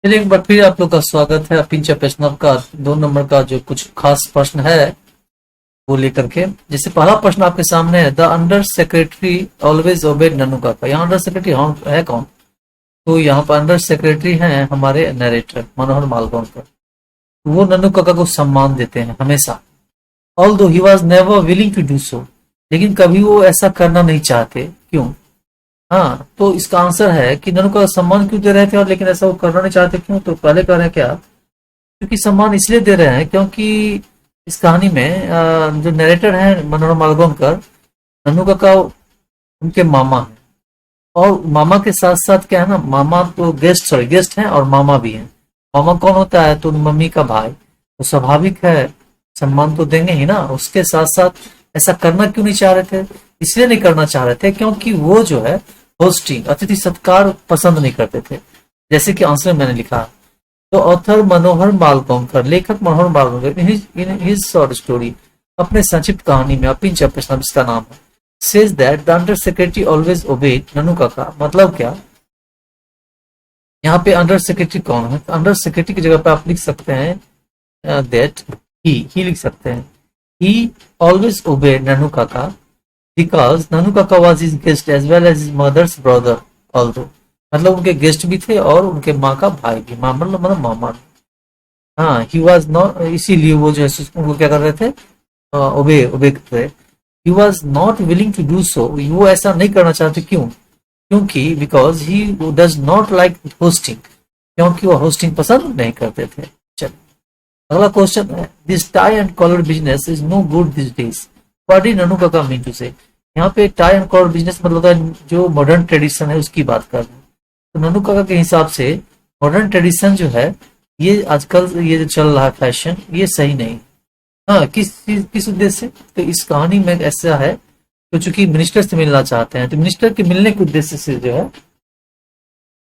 चलिए एक बार फिर आप लोग का स्वागत है अपिंचा प्रश्न का 2 नंबर का जो कुछ खास प्रश्न है वो लेकर के। जैसे पहला प्रश्न आपके सामने है, the under secretary always obeyed Nannu Kaka. यहाँ अंडर सेक्रेटरी है कौन? तो यहाँ पर अंडर सेक्रेटरी हैं हमारे नरेटर मनोहर मालगोंकर। वो नन्नू काका को सम्मान देते हैं हमेशा, although he was never willing to do so. लेकिन कभी वो ऐसा करना नहीं चाहते, क्यों? हाँ, तो इसका आंसर है कि नन्नू का सम्मान क्यों दे रहे थे और लेकिन ऐसा वो करना नहीं चाहते, क्यों? तो पहले कह रहे हैं क्या, क्योंकि सम्मान इसलिए दे रहे हैं क्योंकि इस कहानी में जो नरेटर है मनोहर मालगोंकर, नन्नू काका उनके मामा हैं। और मामा के साथ साथ क्या है ना, मामा तो गेस्ट हैं और मामा भी हैं। मामा कौन होता है? तो मम्मी का भाई। तो स्वाभाविक है सम्मान तो देंगे ही ना। उसके साथ साथ ऐसा करना क्यों नहीं चाह रहे थे? इसलिए नहीं करना चाह रहे थे क्योंकि वो जो है होस्टिंग अतिथि सत्कार पसंद नहीं करते थे, जैसे कि आंसर में मैंने लिखा। तो ऑथर मनोहर मालगोंकर, लेखक Manohar Malgonkar in his short story, अपने संक्षिप्त कहानी में अपिंच प्रश्न इसका नाम है, says that the under secretary always obeyed Nannu Kaka. मतलब क्या, यहाँ पे अंडर सेक्रेटरी कौन है? तो अंडर सेक्रेटरी की जगह पे आप लिख सकते हैं दैट ही लिख सकते हैं, ही ऑलवेज ओबेड नन्नू काका बिकॉज नन्नू काका was his guest as well as his mother's brother although. मतलब उनके गेस्ट भी थे और उनके माँ का भाई भी, मतलब मामा। हाँ, ही वॉज नॉट, इसीलिए वो जो है उनको क्या कर रहे थे, ओबे कर रहे। He was not willing to do so, वो ऐसा नहीं करना चाहते, क्यों? क्योंकि because he does not like hosting, क्योंकि वो होस्टिंग पसंद नहीं करते थे। चलिए अगला क्वेश्चन है, this tie and collar business is no good this days, what did Nannu Kaka mean to से। यहाँ पे टाई एंड कॉलर बिजनेस मतलब होता है जो मॉडर्न ट्रेडिशन है उसकी बात कर रहे हैं। तो नन्नू काका के हिसाब से मॉडर्न ट्रेडिशन जो है, ये आजकल ये जो चल रहा है फैशन, ये सही नहीं। हाँ, किस उद्देश्य से? तो इस कहानी में ऐसा है, तो चूंकि मिनिस्टर से मिलना चाहते हैं, तो मिनिस्टर के मिलने के उद्देश्य से जो है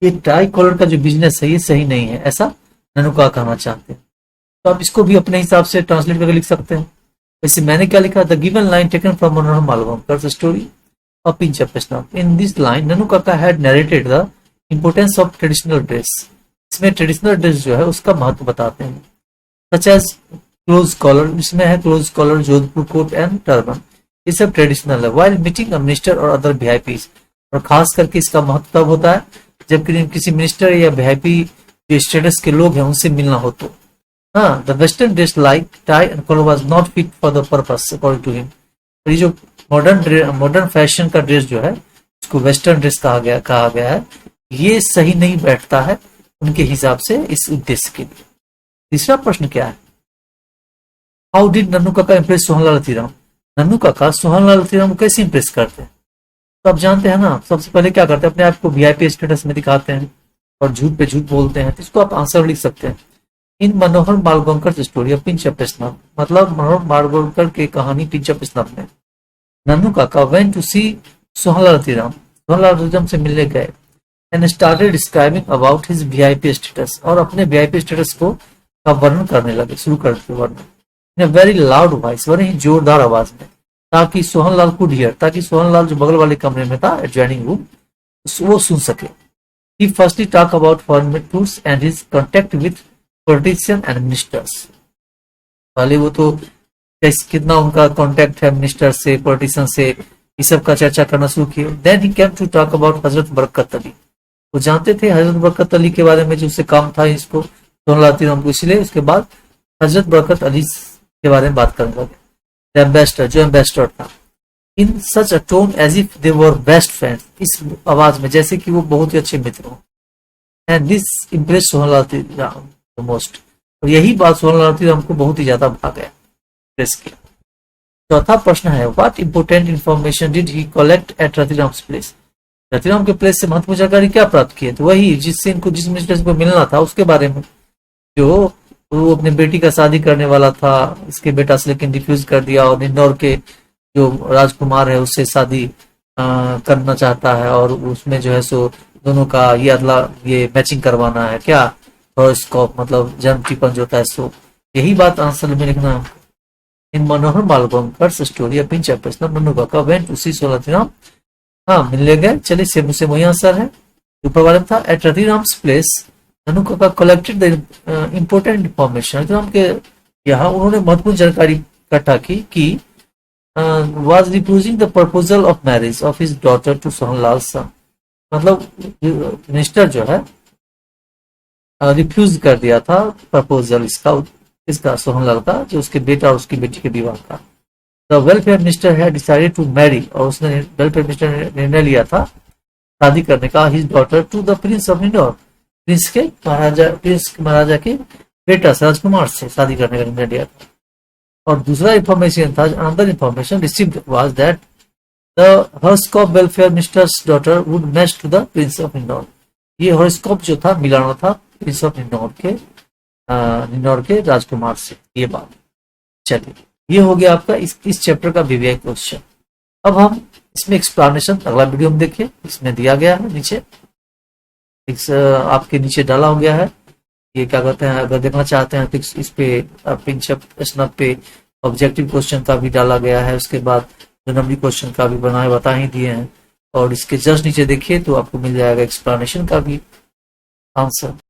ये टाई कॉलर का जो बिजनेस है ये सही नहीं है, ऐसा नन्नू काका कहना चाहते हैं। तो आप इसको भी अपने हिसाब से ट्रांसलेट करके लिख सकते हैं। वैसे मैंने क्या लिखा, the given line taken from Manohar Malgonkar story of pinch प्रश्न। In this line Nannu Kaka had narrated the importance of traditional dress. इसमें ट्रेडिशनल ड्रेस जो है उसका महत्व बताते हैं, सच एज क्लोज कॉलर, इसमें है close collar, Jodhpur coat and turban, ये सब ट्रेडिशनल है। वाइल मीटिंग अ मिनिस्टर और अदर वीआईपीज, और खास करके इसका महत्व तब होता है जब किसी मिनिस्टर या वीआईपी जो स्टेटस के लोग हैं उनसे मिलना हो तो। हाँ, the western dress like tie and collar was not fit for the purpose according to him. ये जो मॉडर्न फैशन का ड्रेस जो है उसको वेस्टर्न ड्रेस कहा गया है, ये सही नहीं बैठता है उनके हिसाब से इस उद्देश्य के लिए। तीसरा प्रश्न क्या है, हाउ डिड नन्नू काका इम्प्रेस सोहनलाल अतिराम। नन्नू काका सोहनलाल अतिराम को कैसे इम्प्रेस करते हैं? तो आप जानते हैं ना, सबसे पहले क्या करते हैं, अपने आप को वीआईपी स्टेटस में दिखाते हैं और झूठ पे झूठ बोलते हैं। तो इसको आप आंसर लिख सकते हैं, इन मनोहर मालगोंकर स्टोरी ऑफ पिंच प्रश्न। मतलब मनोहर मालगोंकर की कहानी पिंच प्रश्न में नन्नू काका वेंट टू सी सोहनलाल अतिराम, सोहनलाल अतिराम से मिलने गए, and started describing about his VIP status, और अपने वीआईपी स्टेटस को का वर्णन करने लगे, शुरू करते वर्णन इन अ वेरी लाउड वॉइस, बड़े ही जोरदार आवाज में, ताकि सोहनलाल कुड हियर, ताकि सोहनलाल जो बगल वाले कमरे में था एडजॉइनिंग रूम, वो सुन सके। He firstly talk about foreign tours and his contact with politician and ministers. पहले वो तो कितना उनका कॉन्टेक्ट है मिनिस्टर से, पॉलिटिशियन से, इस सब का चर्चा करना शुरू किया। Then he came to talk about Hazrat Barkat Ali. वो जानते थे हजरत बरकत अली के बारे में, जो उससे काम था इसको सोहनलाल अतिराम को, इसलिए उसके बाद हजरत बरकत अली के बारे में बात करने लगे। एम्बेसडर, जो एम्बेसडर था, in such a tone as if they were best friends, इस आवाज में जैसे कि वो बहुत ही अच्छे मित्र हो। And this impress Sohanlal Atiram most, और यही बात सोहनलाल अतिराम को बहुत ही ज्यादा भा गया, इम्प्रेस किया। चौथा प्रश्न है, what important information did he collect at Ratiram's place. Ratiram के प्लेस से महत्वपूर्ण जानकारी क्या प्राप्त की है? तो वही जिससे इनको, जिस मिनिस्टर को मिलना था उसके बारे में, जो वो अपने बेटी का शादी करने वाला था, इसके बेटा से लेकिन रिफ्यूज कर दिया, और इंदौर के जो राजकुमार है उससे शादी करना चाहता है, और उसमें जो है सो दोनों का ये मैचिंग करवाना है, क्या हॉरोस्कोप मतलब जन्म टिपन जो होता है, सो यही बात आंसर में लिखना है। इन मनोहर मालगोंकर स्टोरी ऑफ पिंच प्रश्न नन्नू काका वेंट टू सी सोहनलाल अतिराम। हाँ, मिलने गए। चलिए सेम वही आंसर है ऊपर वाले में था। एट रतिराम्स प्लेस नन्हू काका कलेक्टेड द इम्पोर्टेंट इंफॉर्मेशन, एकदम के यहाँ उन्होंने महत्वपूर्ण जानकारी इकट्ठा की कि was refusing the proposal of marriage of his daughter to Sohanlal सन, मतलब मिनिस्टर जो है रिफ्यूज कर दिया था प्रपोजल इसका सोहनलाल का, जो उसके बेटा और उसकी बेटी के विवाह का। The welfare minister had decided to marry, और उसने वेलफेयर मिनिस्टर ने निर्णय लिया था शादी करने का his daughter to the prince of Indore, prince Maharaja के बेटा से, राजकुमार से शादी करने का निर्णय लिया था। और दूसरा इंफॉर्मेशन था, another information received was that the horoscope welfare minister's daughter would match to the prince of Indore. ये हॉरोस्कोप जो था मिलाना था प्रिंस ऑफ इंदौर के राजकुमार से, ये बात। चलिए, ये हो गया आपका इस चैप्टर का विवेक क्वेश्चन। अब हम इसमें एक्सप्लेनेशन अगला वीडियो में देखें, इसमें दिया गया है नीचे, आपके नीचे डाला हो गया है। ये क्या कहते हैं, अगर देखना चाहते हैं तो इस पे पिंचअप पे ऑब्जेक्टिव क्वेश्चन का भी डाला गया है, उसके बाद नंबरी क्वेश्चन का भी बनाए बता ही दिए हैं, और इसके जस्ट नीचे देखिए तो आपको मिल जाएगा एक्सप्लेनेशन का भी आंसर।